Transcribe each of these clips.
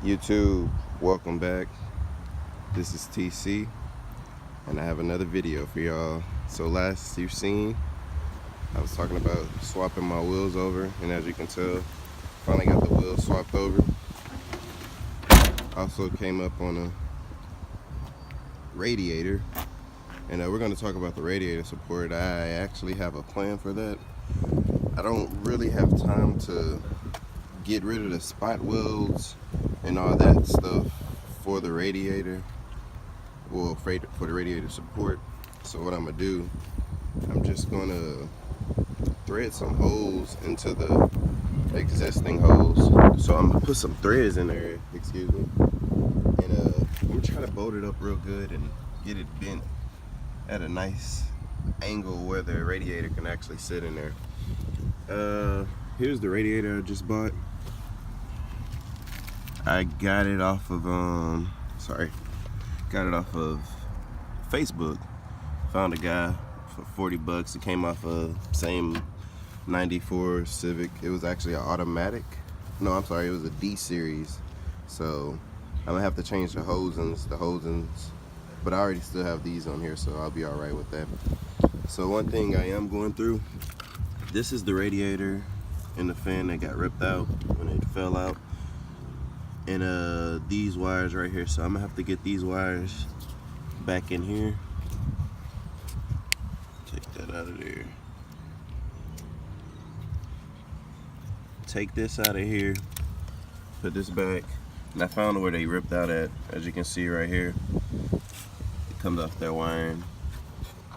YouTube, welcome back. This is Teaci, and I have another video for y'all. So last you've seen, I was talking about swapping my wheels over, and as you can tell, finally got the wheels swapped over. Also came up on a radiator, and we're going to talk about the radiator support. I actually have a plan for that. I don't really have time to get rid of the spot welds and all that stuff for the radiator, well, for the radiator support. So what I'm gonna do, I'm just gonna thread some holes into the existing holes. So I'm gonna put some threads in there, excuse me, and I'm gonna try to bolt it up real good and get it bent at a nice angle where the radiator can actually sit in there. Here's the radiator I just bought. I got it off of Facebook. Found a guy for 40 bucks. It came off a same 94 Civic. It was actually an automatic. No, I'm sorry, it was a D series. So I'm gonna have to change the hosings, but I already still have these on here, so I'll be all right with that. So one thing I am going through, this is the radiator and the fan that got ripped out when it fell out. And these wires right here, so I'm gonna have to get these wires back in here. Take that out of there. Take this out of here. Put this back. And I found where they ripped out at. As you can see right here, it comes off that wiring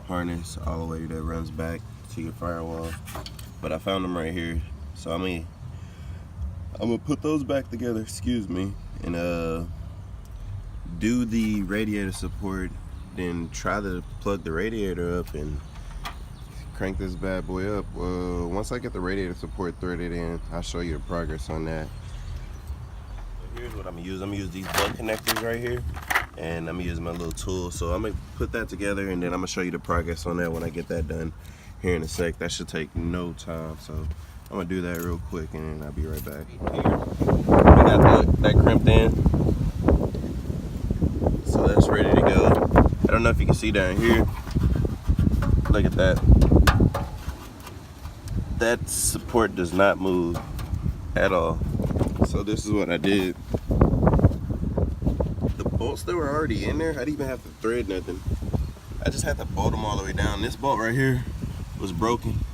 harness all the way that runs back to your firewall. But I found them right here, so I'm gonna put those back together, excuse me, and do the radiator support, then try to plug the radiator up and crank this bad boy up. Once I get the radiator support threaded in, I'll show you the progress on that. Here's what I'm gonna use. I'm gonna use these butt connectors right here, and I'm gonna use my little tool. So I'm gonna put that together, and then I'm gonna show you the progress on that when I get that done here in a sec. That should take no time, so I'm gonna do that real quick and then I'll be right back. I got that crimped in, so that's ready to go. I don't know if you can see down here. Look at that. That support does not move at all. So this is what I did. The bolts that were already in there, I didn't even have to thread nothing. I just had to bolt them all the way down. This bolt right here was broken,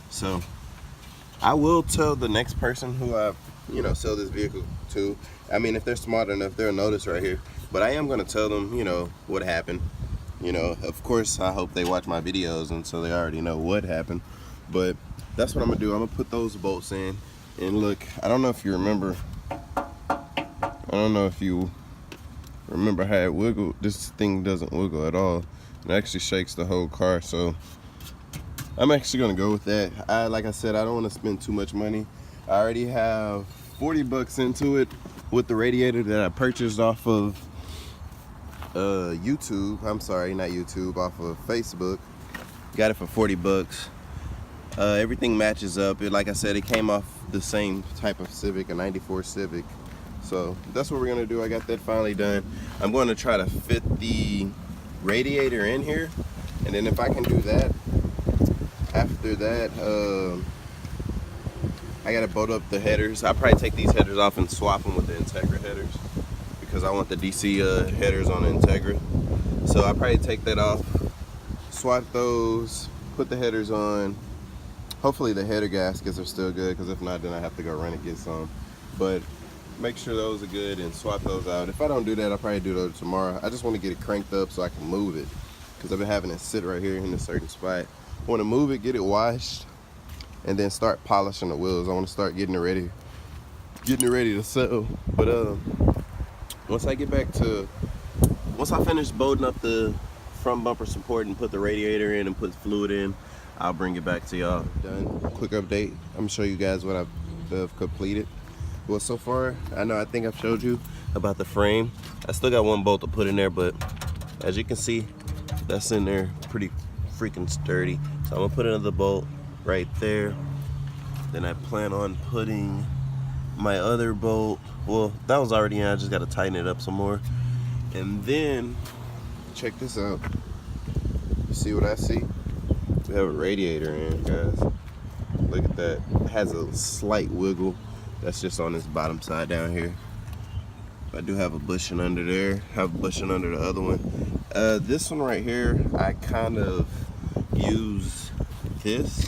so I will tell the next person who I, sell this vehicle to. I mean, if they're smart enough, they'll notice right here. But I am gonna tell them, what happened. Of course, I hope they watch my videos and so they already know what happened. But that's what I'm gonna do. I'm gonna put those bolts in. And look, I don't know if you remember. How it wiggled. This thing doesn't wiggle at all. It actually shakes the whole car. So I'm actually gonna go with that. Like I said, I don't want to spend too much money. I already have 40 bucks into it with the radiator that I purchased off of YouTube. I'm sorry, not YouTube, off of Facebook. Got it for 40 bucks. Everything matches up. Like I said, it came off the same type of Civic, a 94 Civic. So that's what we're gonna do. I got that finally done. I'm going to try to fit the radiator in here, and then if I can do that, after that, I gotta bolt up the headers. I'll probably take these headers off and swap them with the Integra headers because I want the DC headers on the Integra. So I'll probably take that off, swap those, put the headers on. Hopefully the header gaskets are still good, because if not, then I have to go run and get some. But make sure those are good and swap those out. If I don't do that, I'll probably do those tomorrow. I just want to get it cranked up so I can move it, because I've been having it sit right here in a certain spot. I want to move it, get it washed, and then start polishing the wheels. I want to start getting it ready to sell. But once I finish bolting up the front bumper support and put the radiator in and put fluid in, I'll bring it back to y'all. Done. Quick update. I'm gonna show you guys what I've completed. Well, so far, I think I've showed you about the frame. I still got one bolt to put in there, but as you can see, that's in there pretty freaking sturdy. So I'm gonna put another bolt right there. Then I plan on putting my other bolt Well, that was already in. I just got to tighten it up some more. And then, check this out. You see what I see? We have a radiator in, guys. Look at that. It has a slight wiggle. That's just on this bottom side down here. I do have a bushing under there. Have a bushing under the other one. This one right here, I kind of use this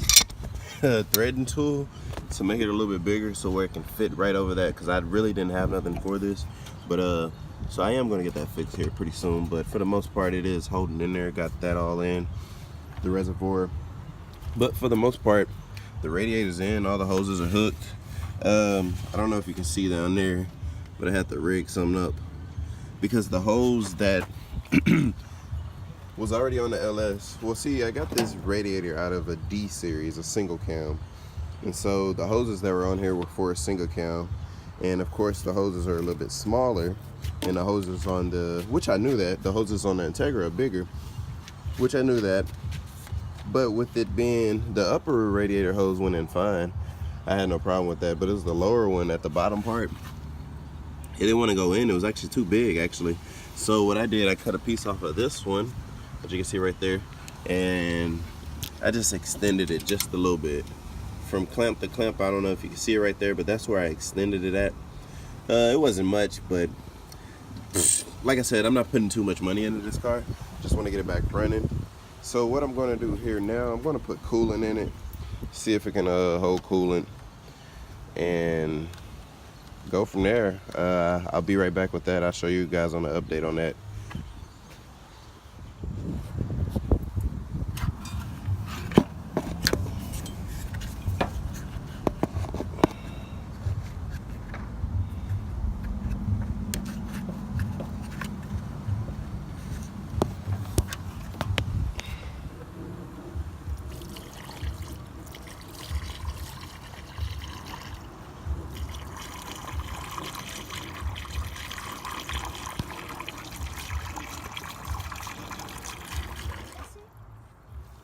threading tool to make it a little bit bigger so where it can fit right over that, because I really didn't have nothing for this. But so I am going to get that fixed here pretty soon, but for the most part it is holding in there. Got that all in the reservoir, but for the most part the radiator's in, all the hoses are hooked. I don't know if you can see down there, but I had to rig something up because the hose that was already on the LS, well, see, I got this radiator out of a D series, a single cam, and so the hoses that were on here were for a single cam, and of course the hoses are a little bit smaller, and the hoses on the, which I knew that the hoses on the Integra are bigger, which I knew that, but with it being the upper radiator hose went in fine, I had no problem with that, but it was the lower one at the bottom part. It didn't want to go in. It was actually too big, actually. So what I did, I cut a piece off of this one, as you can see right there, and I just extended it just a little bit. From clamp to clamp, I don't know if you can see it right there, but that's where I extended it at. It wasn't much, but like I said, I'm not putting too much money into this car. Just want to get it back running. So what I'm going to do here now, I'm going to put coolant in it, see if it can hold coolant, and go from there. I'll be right back with that. I'll show you guys on the update on that.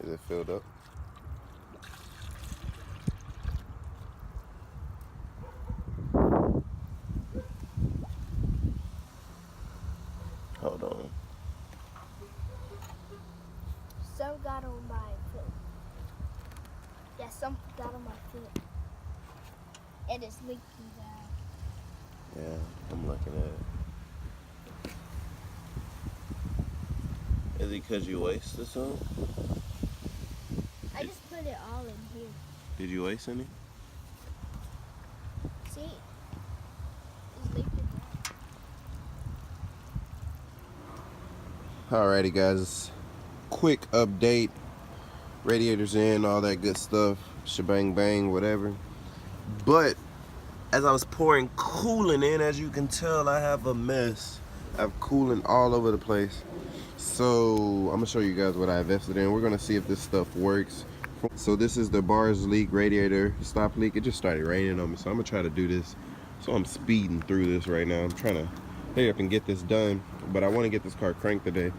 Is it filled up? Hold on. Some got on my foot. Yeah, some got on my foot. And it's leaking down. Yeah, I'm looking at it. Is it because you wasted some? I just put it all in here. Did you waste any? See? It's leaking down. Alrighty guys, quick update. Radiators in, all that good stuff, shebang bang, whatever. But as I was pouring coolant in, as you can tell, I have a mess. I have coolant all over the place. So I'm gonna show you guys what I invested in. We're gonna see if this stuff works. So this is the bars leak radiator stop leak. It just started raining on me, so I'm gonna try to do this. So I'm speeding through this right now. I'm trying to hurry up and get this done, but I want to get this car cranked today.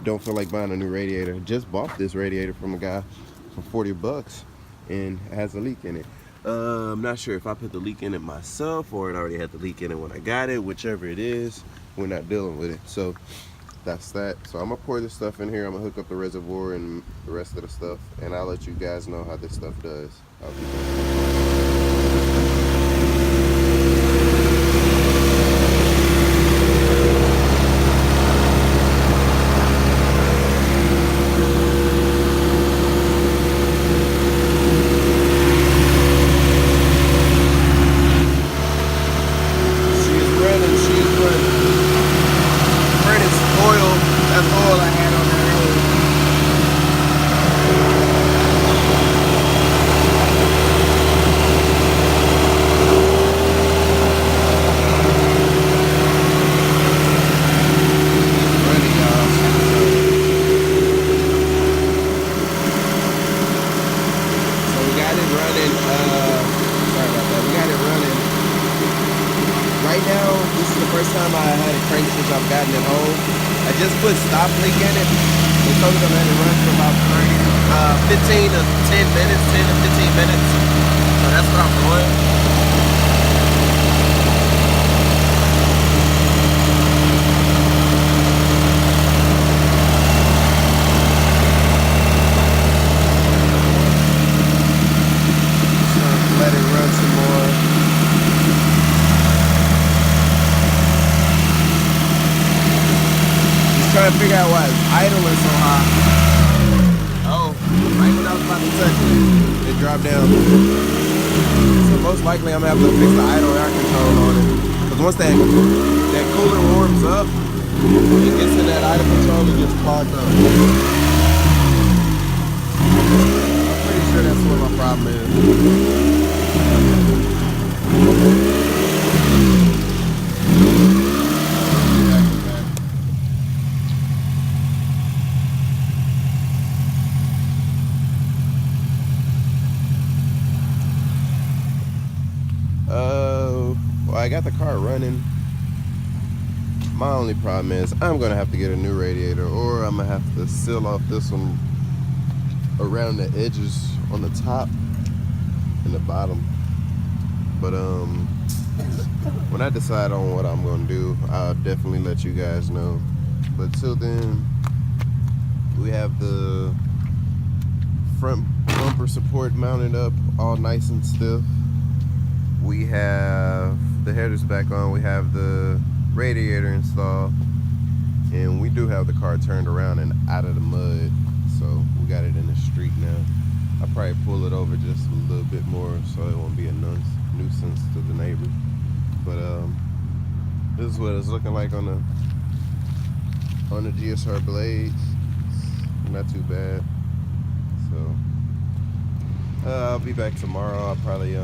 Don't feel like buying a new radiator. Just bought this radiator from a guy for 40 bucks and it has a leak in it. I'm not sure if I put the leak in it myself or it already had the leak in it when I got it. Whichever it is, we're not dealing with it. So that's that. So I'm gonna pour this stuff in here. I'm gonna hook up the reservoir and the rest of the stuff, and I'll let you guys know how this stuff does. I'll be back. Right now, this is the first time I had it cranked since I've gotten it home. I just put stop leak in it. They told me to let it run for about 15 to 10 minutes, 10 to 15 minutes. So that's what I'm doing. trying to figure out why it's idling so high. Oh, right when I was about to touch it, it dropped down. So most likely I'm gonna have to fix the idle air control on it. Because once that cooler warms up, it gets in that idle control, it gets clogged up. I'm pretty sure that's what my problem is. Well, I got the car running. My only problem is I'm gonna have to get a new radiator, or I'm gonna have to seal off this one around the edges on the top and the bottom. But when I decide on what I'm gonna do, I'll definitely let you guys know. But till then, we have the front bumper support mounted up all nice and stiff. We have the headers back on, we have the radiator installed, and we do have the car turned around and out of the mud, so we got it in the street now. I'll probably pull it over just a little bit more so it won't be a nuisance to the neighbors. But this is what it's looking like on the GSR blades. Not too bad. So I'll be back tomorrow. I'll probably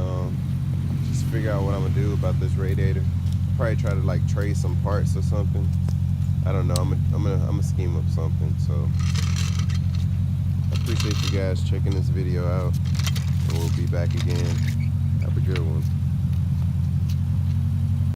just figure out what I'm gonna do about this radiator. Probably try to like trade some parts or something. I don't know. I'm gonna scheme up something. So I appreciate you guys checking this video out, and we'll be back again. Have a good one.